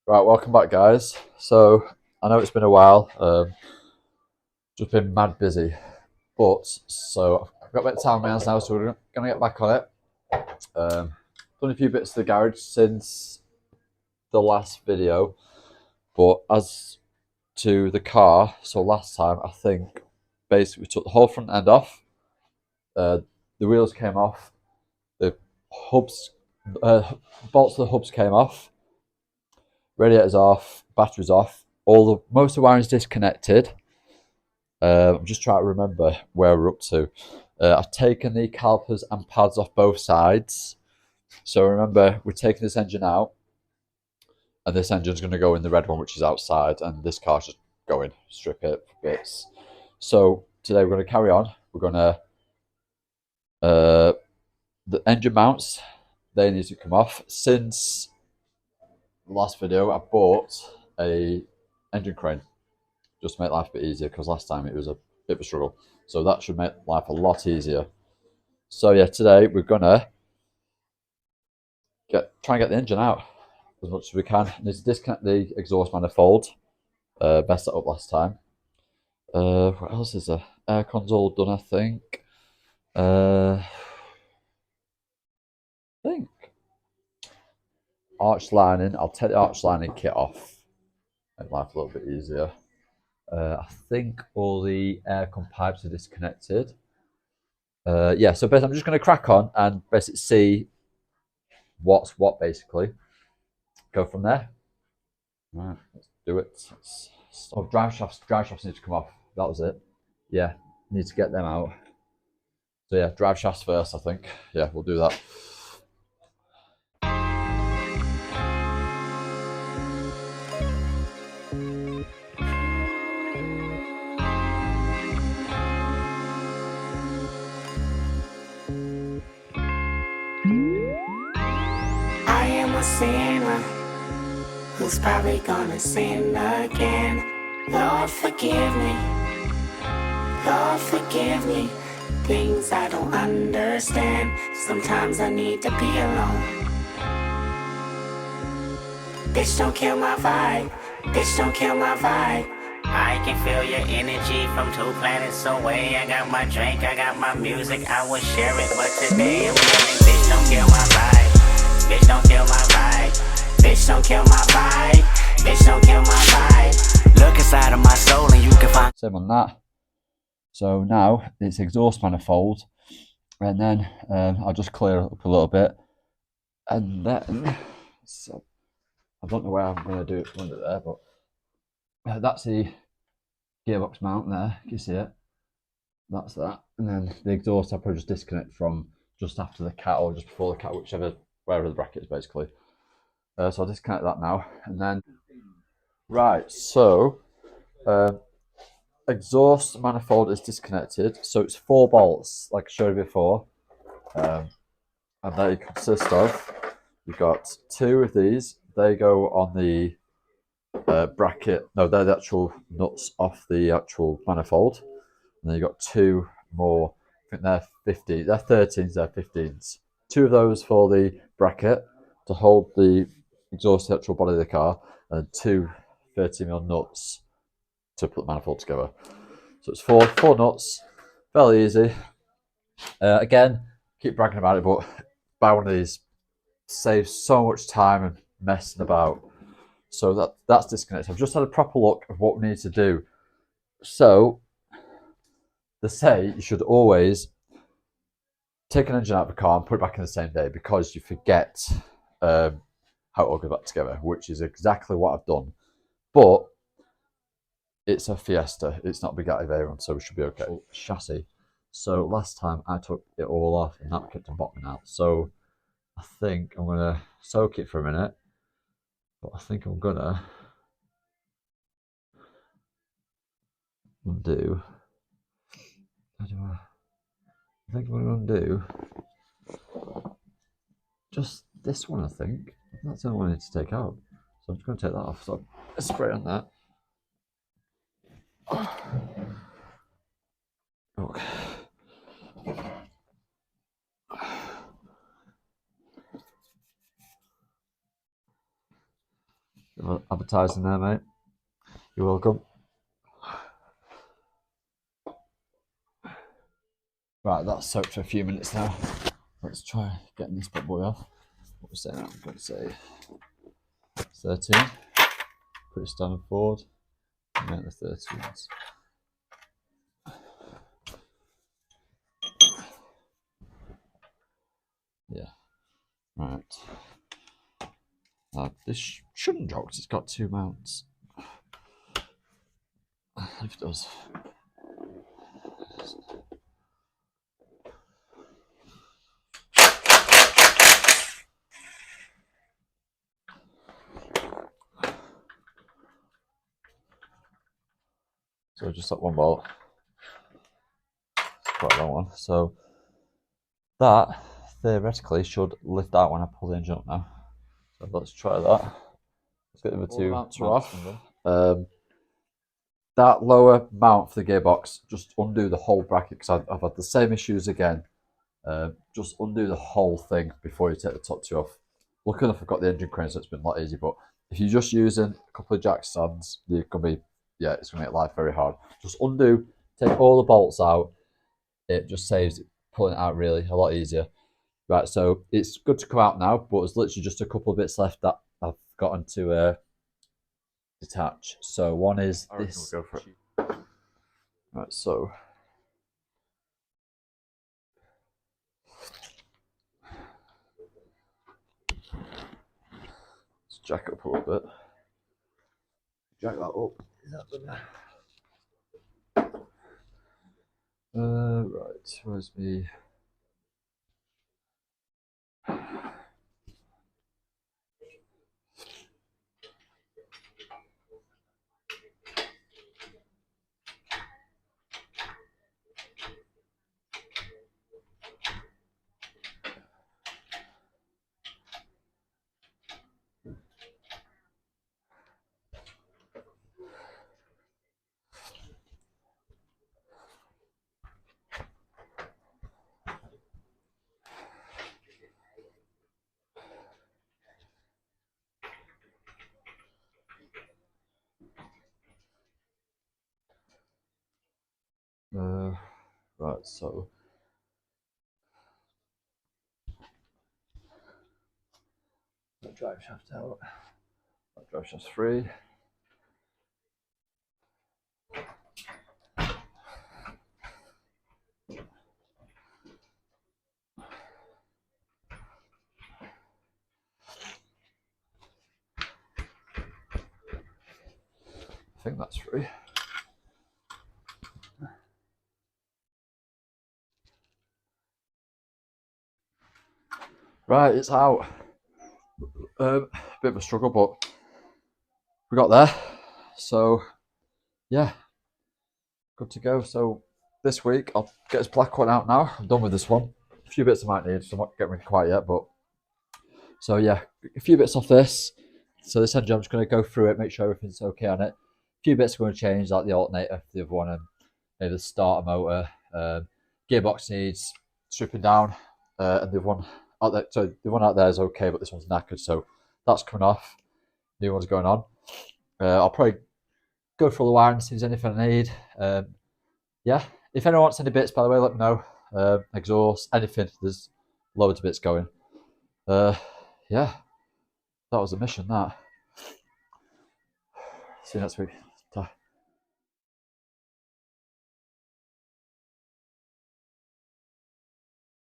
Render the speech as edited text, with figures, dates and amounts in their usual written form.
Right, welcome back, guys. So I know it's been a while. Just been mad busy, but so I've got a bit of time on my hands now, so we're gonna get back on it. Done a few bits of the garage since the last video, but as to the car, so last time I think basically we took the whole front end off. Uh, the wheels came off. The hubs, bolts of the hubs came off. Radiators off. Batteries off. Most of the wiring's disconnected. I'm just trying to remember where we're up to. I've taken the calipers and pads off both sides. So remember, we're taking this engine out, and this engine's going to go in the red one, which is outside, and this car's just going, strip it for bits. So today we're going to carry on. We're going to, the engine mounts, they need to come off. Since the last video, I bought a engine crane just to make life a bit easier, because last time it was a bit of a struggle. So that should make life a lot easier. So yeah, today we're gonna try and get the engine out as much as we can. Need to disconnect the exhaust manifold. Messed that up last time. What else is there? Aircon's all done, I think. I think arch lining. I'll take the arch lining kit off. Make life a little bit easier. I think all the aircon pipes are disconnected. Yeah, so basically I'm just going to crack on and basically see what's what, basically. Go from there. Right, let's do it. Drive shafts need to come off. That was it. Yeah, need to get them out. So yeah, drive shafts first, I think. Yeah, we'll do that. I am a sinner who's probably gonna sin again. Lord, forgive me. Lord, forgive me. Things I don't understand. Sometimes I need to be alone. Bitch, don't kill my vibe. Bitch, don't kill my vibe. I can feel your energy from 2 planets away. I got my drink, I got my music, I would share it, but today I'm yelling, bitch, don't kill my vibe. Bitch, don't kill my vibe. Bitch, don't kill my vibe. Bitch, don't kill my vibe. Look inside of my soul and you can find. Same on that. So now it's exhaust manifold, and then I'll just clear it up a little bit, and then so I don't know where I'm going to do it under there, but that's the gearbox mount there. Can you see it? That's that, and then the exhaust I'll probably just disconnect from just after the cat or just before the cat, wherever the bracket is, basically. So I'll disconnect that now, and then right. So exhaust manifold is disconnected, so it's 4 bolts, like I showed you before, and they consist of. You've got 2 of these. They go on the bracket. No, they're the actual nuts off the actual manifold. And then you've got 2 more. I think they're 15. They're 13s. They're 15s. 2 of those for the bracket to hold the exhaust, the actual body of the car, and 2 30mm nuts to put the manifold together. So it's four nuts. Fairly easy. Again, keep bragging about it, but buy one of these saves so much time and messing about. So that's disconnected. I've just had a proper look of what we need to do. So they say you should always take an engine out of the car and put it back in the same day, because you forget how to all go back together, which is exactly what I've done. But it's a Fiesta. It's not a Bugatti Veyron, so we should be okay. Chassis. So last time I took it all off and that kept on bottoming out. So I think I'm going to soak it for a minute. But I think I'm going to undo. I think I'm going to undo just this one, I think. That's the only one I need to take out. So I'm just going to take that off. So let's spray on that. Okay. Advertising there, mate. You're welcome. Right, that's soaked for a few minutes now. Let's try getting this bad boy off. What we're saying, I'm going to say 13. Pretty standard Ford. Make the 13s. Yeah. Right. This shouldn't drop because it's got 2 mounts. If it does. So just that one bolt. It's quite a long one. So that theoretically should lift out when I pull the engine up now. So let's try that. Let's get the other two mounts off. That lower mount for the gearbox, just undo the whole bracket because I've had the same issues again. Just undo the whole thing before you take the top two off. Lucky enough, I've got the engine crane, so it's been a lot easier. But if you're just using a couple of jack stands, you're gonna be, it's gonna make life very hard. Just undo, take all the bolts out. It just saves it, pulling it out really a lot easier. Right, so it's good to come out now, but there's literally just a couple of bits left that I've gotten to detach. So one is this. We'll go for it. Right, so let's jack it up a little bit. Jack that up. Is that better? Right, where's me? Right, so that drive shaft out. That drive shaft's free. I think that's free. Right, it's out. Bit of a struggle, but we got there. So, yeah, good to go. So this week, I'll get this black one out now. I'm done with this one. A few bits I might need, so I'm not getting rid quite yet, but so yeah, a few bits off this. So this engine, I'm just going to go through it, make sure everything's okay on it. A few bits I'm going to change, like the alternator for the other one, and maybe the starter motor. Gearbox needs stripping down, and the one out there, so the one out there is okay, but this one's knackered, so that's coming off. New one's going on. I'll probably go through all the wiring, see if there's anything I need. Yeah, if anyone wants any bits, by the way, let me know. Exhaust, anything. There's loads of bits going. Yeah, that was a mission. That. See you next week.